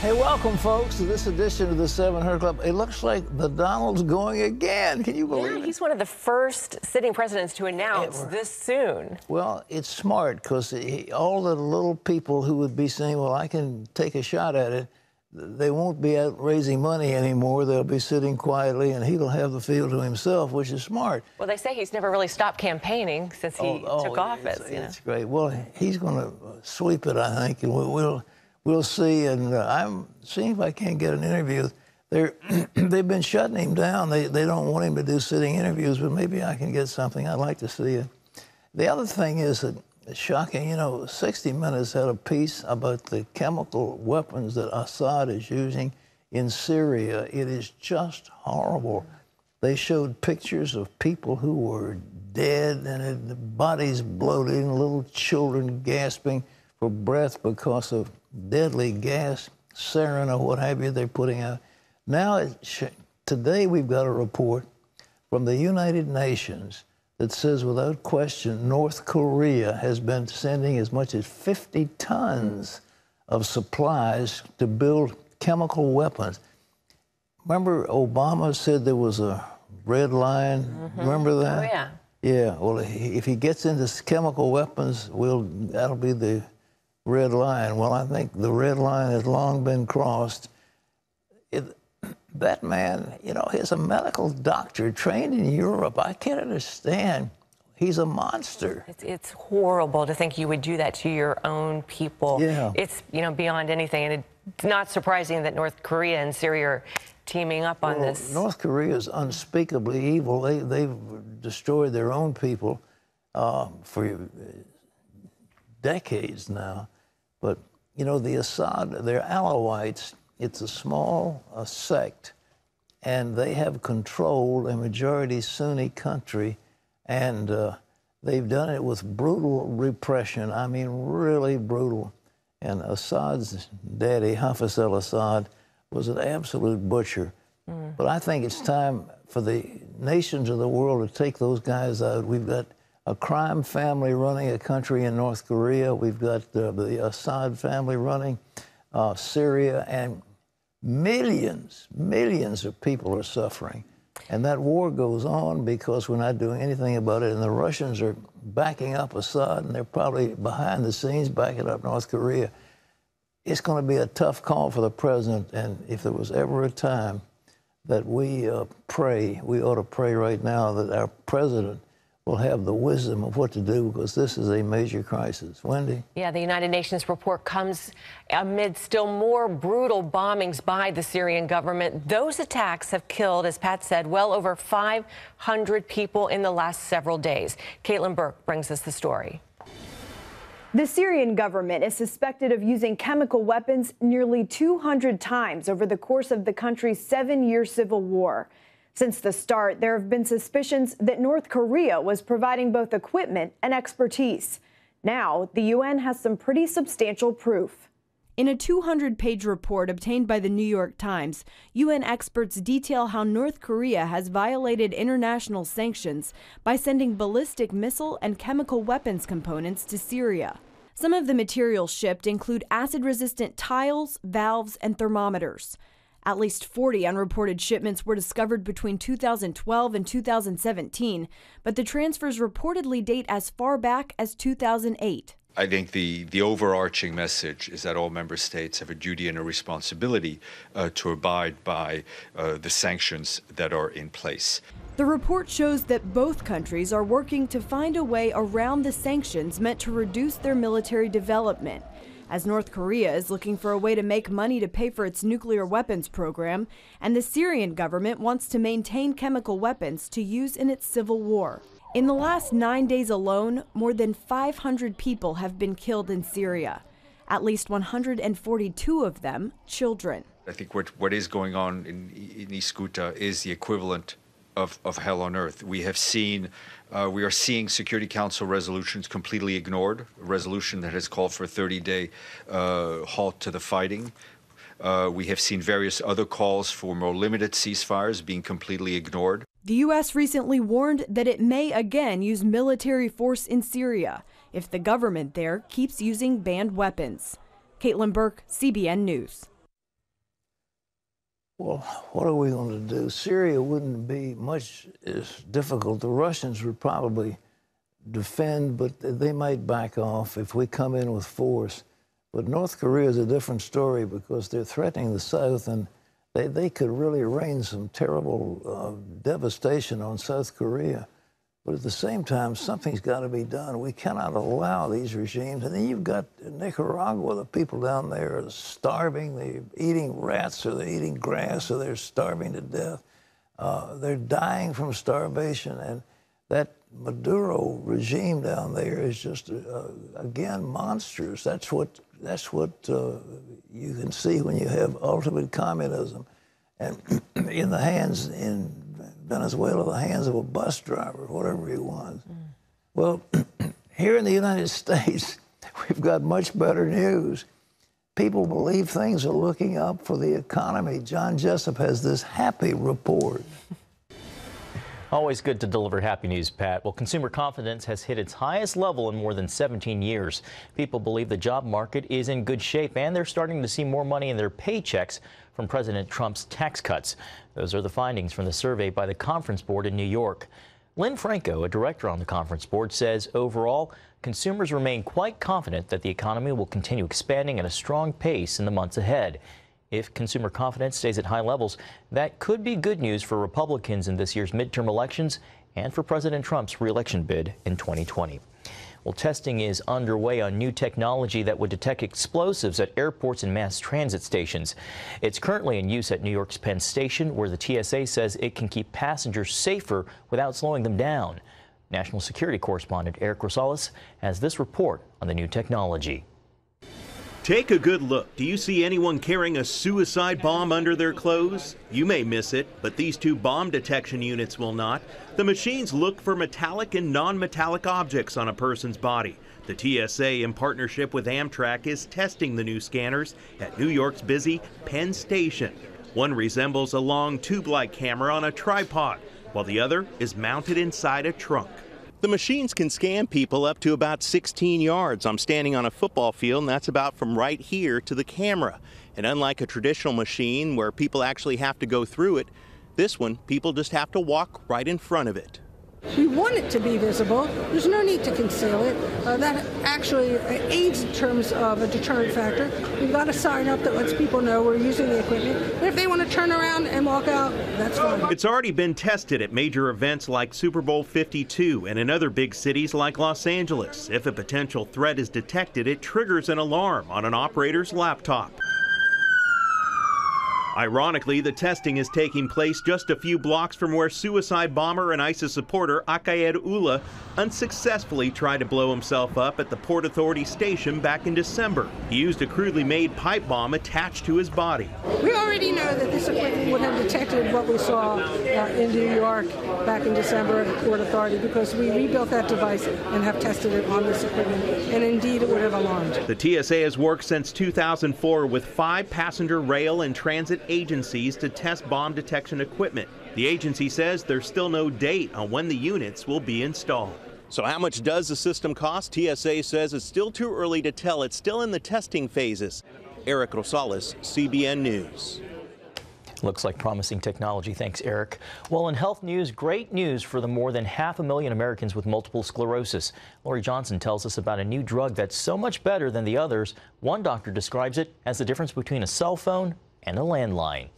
Hey, welcome, folks, to this edition of the 700 Club. It looks like the Donald's going again. Can you believe it? He's one of the first sitting presidents to announce this soon. Well, it's smart because all the little people who would be saying, well, I can take a shot at it, they won't be out raising money anymore. They'll be sitting quietly, and he'll have the field to himself, which is smart. Well, they say he's never really stopped campaigning since he took office. It's great. Well, he's going to sweep it, I think, and we'll see. And I'm seeing if I can't get an interview. They've been shutting him down. They don't want him to do sitting interviews, but maybe I can get something. I'd like to see it. The other thing is that it's shocking. You know, 60 Minutes had a piece about the chemical weapons that Assad is using in Syria. It is just horrible. They showed pictures of people who were dead and the bodies bloated and little children gasping for breath because of deadly gas, sarin or what have you they're putting out. Now, today we've got a report from the United Nations that says, without question, North Korea has been sending as much as 50 tons of supplies to build chemical weapons. Remember Obama said there was a red line? Mm-hmm. Remember that? Oh, yeah. Yeah, well, if he gets into chemical weapons, that'll be the red line. Well, I think the red line has long been crossed. That man, you know, he's a medical doctor trained in Europe. I can't understand. He's a monster. It's horrible to think you would do that to your own people. Yeah. It's, you know, beyond anything. And it's not surprising that North Korea and Syria are teaming up on this. North Korea is unspeakably evil. They've destroyed their own people for decades now. But, you know, the Assad, they're Alawites. It's a small sect, and they have controlled a majority Sunni country, and they've done it with brutal repression. I mean, really brutal. And Assad's daddy, Hafez al-Assad, was an absolute butcher. But I think it's time for the nations of the world to take those guys out. We've got a crime family running a country in North Korea. We've got the Assad family running Syria, and millions of people are suffering. And that war goes on because we're not doing anything about it. And the Russians are backing up Assad, and they're probably behind the scenes backing up North Korea. It's going to be a tough call for the president. And if there was ever a time that we pray, we ought to pray right now that our president will have the wisdom of what to do, because this is a major crisis. Wendy? Yeah, the United Nations report comes amid still more brutal bombings by the Syrian government. Those attacks have killed, as Pat said, well over 500 people in the last several days. Caitlin Burke brings us the story. The Syrian government is suspected of using chemical weapons nearly 200 times over the course of the country's 7-year civil war. Since the start, there have been suspicions that North Korea was providing both equipment and expertise. Now, the UN has some pretty substantial proof. In a 200-page report obtained by the New York Times, UN experts detail how North Korea has violated international sanctions by sending ballistic missile and chemical weapons components to Syria. Some of the materials shipped include acid-resistant tiles, valves, and thermometers. At least 40 unreported shipments were discovered between 2012 and 2017, but the transfers reportedly date as far back as 2008. I think the overarching message is that all member states have a duty and a responsibility to abide by the sanctions that are in place. The report shows that both countries are working to find a way around the sanctions meant to reduce their military development, as North Korea is looking for a way to make money to pay for its nuclear weapons program, and the Syrian government wants to maintain chemical weapons to use in its civil war. In the last 9 days alone, more than 500 people have been killed in Syria, at least 142 of them children. I think what is going on in East Ghouta is the equivalent of hell on earth. We are seeing Security Council resolutions completely ignored, a resolution that has called for a 30-day halt to the fighting. We have seen various other calls for more limited ceasefires being completely ignored. The U.S. recently warned that it may again use military force in Syria if the government there keeps using banned weapons. Caitlin Burke, CBN News. Well, what are we going to do? Syria wouldn't be much as difficult. The Russians would probably defend, but they might back off if we come in with force. But North Korea is a different story because they're threatening the South, and they could really rain some terrible devastation on South Korea. But at the same time, something's got to be done. We cannot allow these regimes. And then you've got Nicaragua. The people down there are starving. They're eating rats, or they're eating grass, or they're starving to death. They're dying from starvation. And that Maduro regime down there is just, again, monstrous. That's what you can see when you have ultimate communism. And in the hands, in Venezuela, the hands of a bus driver, whatever he was. Well, here in the United States, we've got much better news. People believe things are looking up for the economy. John Jessup has this happy report. Always good to deliver happy news, Pat. Well, consumer confidence has hit its highest level in more than 17 years. People believe the job market is in good shape, and they're starting to see more money in their paychecks from President Trump's tax cuts. Those are the findings from the survey by the Conference Board in New York. Lynn Franco, a director on the Conference Board, says overall, consumers remain quite confident that the economy will continue expanding at a strong pace in the months ahead. If consumer confidence stays at high levels, that could be good news for Republicans in this year's midterm elections and for President Trump's re-election bid in 2020. Well, testing is underway on new technology that would detect explosives at airports and mass transit stations. It's currently in use at New York's Penn Station, where the TSA says it can keep passengers safer without slowing them down. National security correspondent Eric Rosales has this report on the new technology. Take a good look. Do you see anyone carrying a suicide bomb under their clothes? You may miss it, but these two bomb detection units will not. The machines look for metallic and non-metallic objects on a person's body. The TSA, in partnership with Amtrak, is testing the new scanners at New York's busy Penn Station. One resembles a long tube-like camera on a tripod, while the other is mounted inside a trunk. The machines can scan people up to about 16 yards. I'm standing on a football field, and that's about from right here to the camera. And unlike a traditional machine where people actually have to go through it, this one, people just have to walk right in front of it. We want it to be visible. There's no need to conceal it. That actually aids in terms of a deterrent factor. We've got a sign up that lets people know we're using the equipment. And if they want to turn around and walk out, that's fine. It's already been tested at major events like Super Bowl 52 and in other big cities like Los Angeles. If a potential threat is detected, it triggers an alarm on an operator's laptop. Ironically, the testing is taking place just a few blocks from where suicide bomber and ISIS supporter Akayed Ullah unsuccessfully tried to blow himself up at the Port Authority station back in December. He used a crudely made pipe bomb attached to his body. We already know that this equipment would have detected what we saw in New York back in December at the Port Authority because we rebuilt that device and have tested it on this equipment, and indeed it would have alarmed. The TSA has worked since 2004 with 5 passenger rail and transit agencies to test bomb detection equipment. The agency says there's still no date on when the units will be installed. So how much does the system cost? TSA says it's still too early to tell. It's still in the testing phases. Eric Rosales, CBN News. Looks like promising technology. Thanks, Eric. Well, in health news, great news for the more than 500,000 Americans with multiple sclerosis. Lori Johnson tells us about a new drug that's so much better than the others. One doctor describes it as the difference between a cell phone and a landline.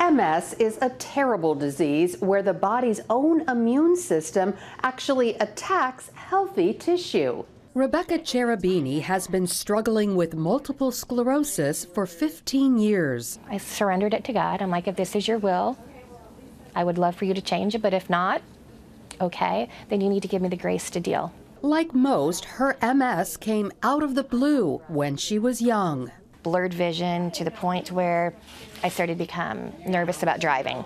MS is a terrible disease where the body's own immune system actually attacks healthy tissue. Rebecca Cherubini has been struggling with multiple sclerosis for 15 years. I surrendered it to God. I'm like, if this is your will, I would love for you to change it, but if not, okay, then you need to give me the grace to deal. Like most, her MS came out of the blue when she was young. Blurred vision to the point where I started to become nervous about driving.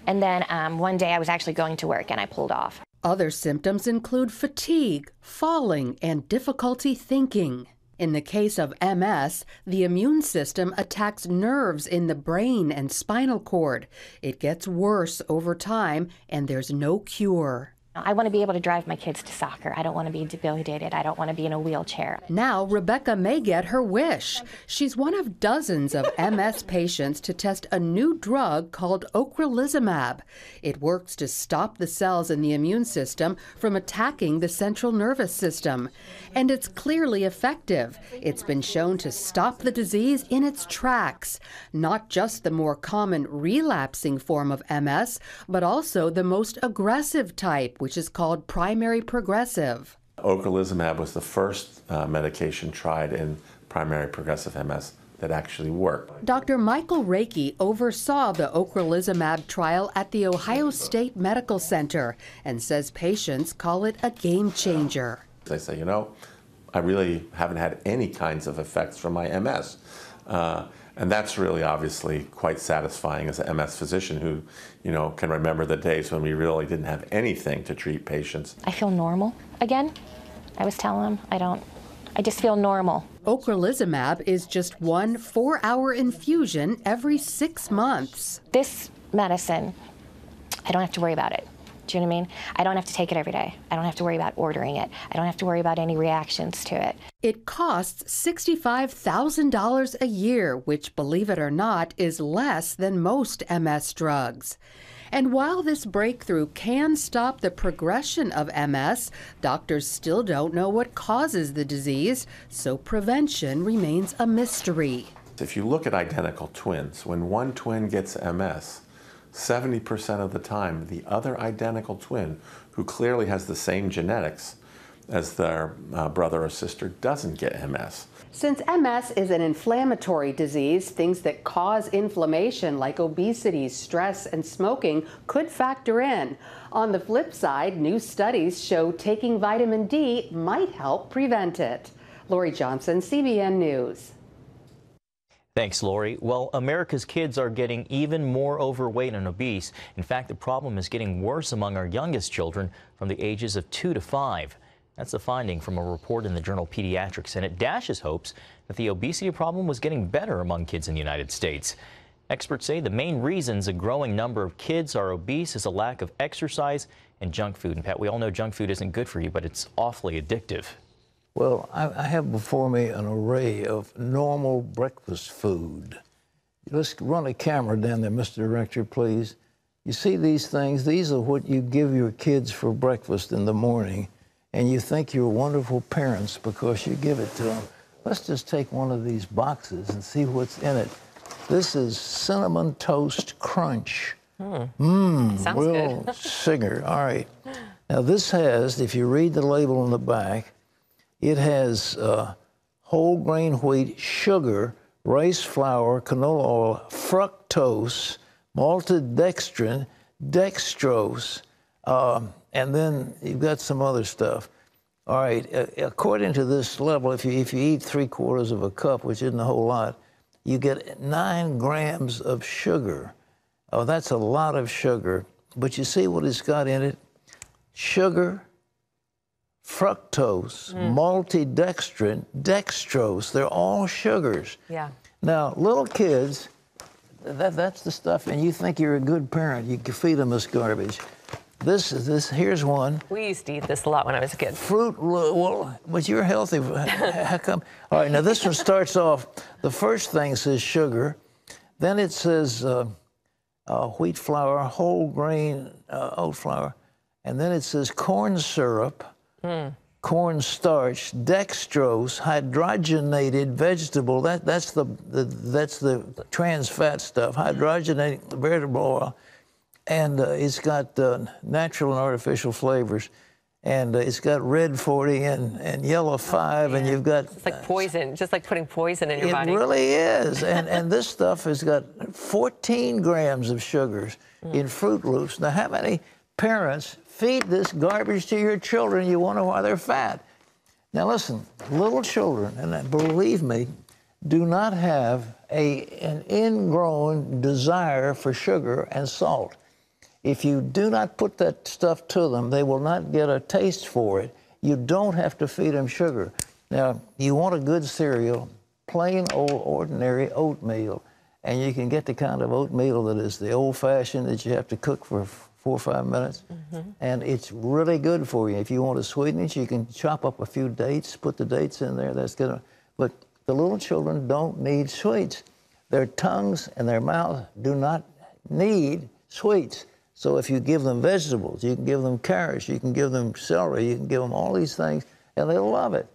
And then one day I was actually going to work and I pulled off. Other symptoms include fatigue, falling, and difficulty thinking. In the case of MS, the immune system attacks nerves in the brain and spinal cord. It gets worse over time, and there's no cure. I want to be able to drive my kids to soccer. I don't want to be debilitated. I don't want to be in a wheelchair. Now, Rebecca may get her wish. She's one of dozens of MS patients to test a new drug called ocrelizumab. It works to stop the cells in the immune system from attacking the central nervous system. And it's clearly effective. It's been shown to stop the disease in its tracks. Not just the more common relapsing form of MS, but also the most aggressive type, which is called primary progressive. Ocrelizumab was the first medication tried in primary progressive MS that actually worked. Dr. Michael Reiki oversaw the ocrelizumab trial at the Ohio State Medical Center and says patients call it a game changer. They say, you know, I really haven't had any kinds of effects from my MS. And that's really obviously quite satisfying as an MS physician who, you know, can remember the days when we really didn't have anything to treat patients. I feel normal again. I was telling them I just feel normal. Ocrelizumab is just one 4-hour infusion every 6 months. This medicine, I don't have to worry about it. Do you know what I mean? I don't have to take it every day. I don't have to worry about ordering it. I don't have to worry about any reactions to it. It costs $65,000 a year, which, believe it or not, is less than most MS drugs. And while this breakthrough can stop the progression of MS, doctors still don't know what causes the disease, so prevention remains a mystery. If you look at identical twins, when one twin gets MS, 70% of the time, the other identical twin, who clearly has the same genetics as their brother or sister, doesn't get MS. Since MS is an inflammatory disease, things that cause inflammation like obesity, stress, and smoking could factor in. On the flip side, new studies show taking vitamin D might help prevent it. Lori Johnson, CBN News. Thanks, Lori. Well, America's kids are getting even more overweight and obese. In fact, the problem is getting worse among our youngest children from the ages of 2 to 5. That's a finding from a report in the journal Pediatrics, and it dashes hopes that the obesity problem was getting better among kids in the United States. Experts say the main reasons a growing number of kids are obese is a lack of exercise and junk food. And Pat, we all know junk food isn't good for you, but it's awfully addictive. Well, I have before me an array of normal breakfast food. Let's run a camera down there, Mr. Director, please. You see these things? These are what you give your kids for breakfast in the morning, and you think you're wonderful parents because you give it to them. Let's just take one of these boxes and see what's in it. This is Cinnamon Toast Crunch. Sounds Will good. Singer. All right. Now, this has, if you read the label on the back, it has whole grain wheat, sugar, rice flour, canola oil, fructose, malted dextrin, dextrose, and then you've got some other stuff. All right, according to this level, if you eat 3/4 of a cup, which isn't a whole lot, you get 9 grams of sugar. Oh, that's a lot of sugar. But you see what it's got in it? Sugar, fructose, maltodextrin, dextrose. They're all sugars. Yeah. Now, little kids, that's the stuff, and you think you're a good parent. You can feed them this garbage. Here's one. We used to eat this a lot when I was a kid. Fruit, well, but you're healthy. How come? All right, now this one starts off, the first thing says sugar. Then it says wheat flour, whole grain oat flour. And then it says corn syrup, corn starch, dextrose, hydrogenated vegetable. That's the trans fat stuff. Hydrogenated vegetable oil, and it's got natural and artificial flavors, and it's got red 40 and yellow 5, and you've got. It's like poison, just like putting poison in your body. It really is, and this stuff has got 14 grams of sugars in Fruit Loops. Now, how many parents feed this garbage to your children? You wonder why they're fat. Now listen, little children, and believe me, do not have an ingrown desire for sugar and salt. If you do not put that stuff to them, they will not get a taste for it. You don't have to feed them sugar. Now, you want a good cereal, plain old ordinary oatmeal. and you can get the kind of oatmeal that is the old-fashioned that you have to cook for 4 or 5 minutes. And it's really good for you. If you want to sweeten it, you can chop up a few dates, put the dates in there. That's good. But the little children don't need sweets. Their tongues and their mouths do not need sweets. So if you give them vegetables, you can give them carrots, you can give them celery, you can give them all these things, and they'll love it.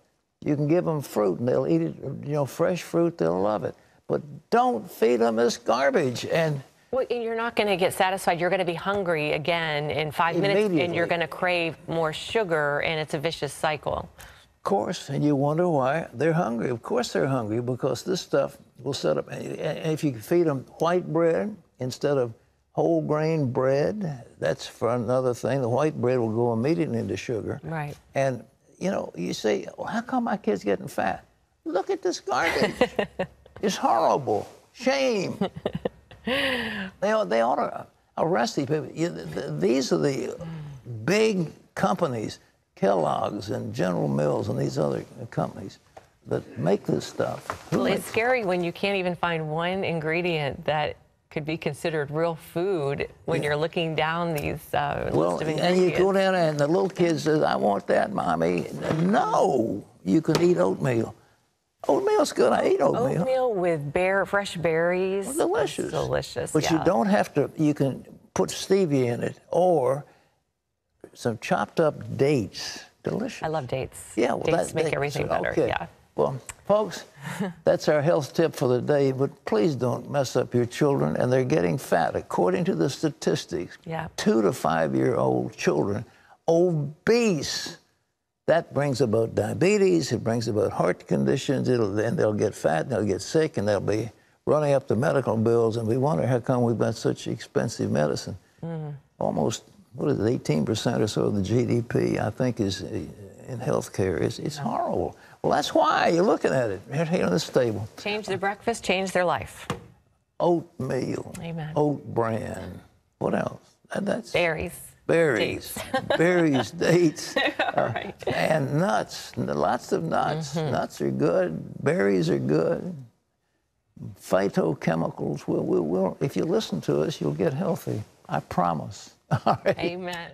You can give them fruit, and they'll eat it, you know, fresh fruit, they'll love it. But don't feed them this garbage. And well, you're not going to get satisfied. You're going to be hungry again in 5 minutes, and you're going to crave more sugar, and it's a vicious cycle. Of course, and you wonder why they're hungry. Of course they're hungry, because this stuff will set up. And if you feed them white bread instead of whole grain bread, that's for another thing. The white bread will go immediately into sugar. Right. And, you know, you say, well, how come my kid's getting fat? Look at this garbage. It's horrible. Shame. They ought to arrest these people. These are the big companies, Kellogg's and General Mills and these other companies that make this stuff. Well, it's scary when you can't even find one ingredient that could be considered real food when you're looking down these list of ingredients. And you go down there and the little kid says, I want that, Mommy. No, you can eat oatmeal. Oatmeal's good. I eat oatmeal. Oatmeal with fresh berries. Well, delicious. It's delicious, But you don't have to, you can put stevia in it or some chopped up dates. Delicious. I love dates. Yeah, well, dates make everything better. Okay. Yeah. Well, folks, that's our health tip for the day, but please don't mess up your children, and they're getting fat. According to the statistics, 2 to 5-year-old children, obese. That brings about diabetes, it brings about heart conditions, then they'll get fat, and they'll get sick, and they'll be running up the medical bills, and we wonder how come we've got such expensive medicine. Almost, what is it, 18% or so of the GDP, I think, is in health care. It's horrible. Well, that's why you're looking at it right here on this table. Change their breakfast, change their life. Oatmeal. Amen. Oat bran. What else? That's berries. Berries. Berries, dates. Right. And nuts. Lots of nuts. Nuts are good. Berries are good. Phytochemicals. If you listen to us, you'll get healthy. I promise. All right. Amen.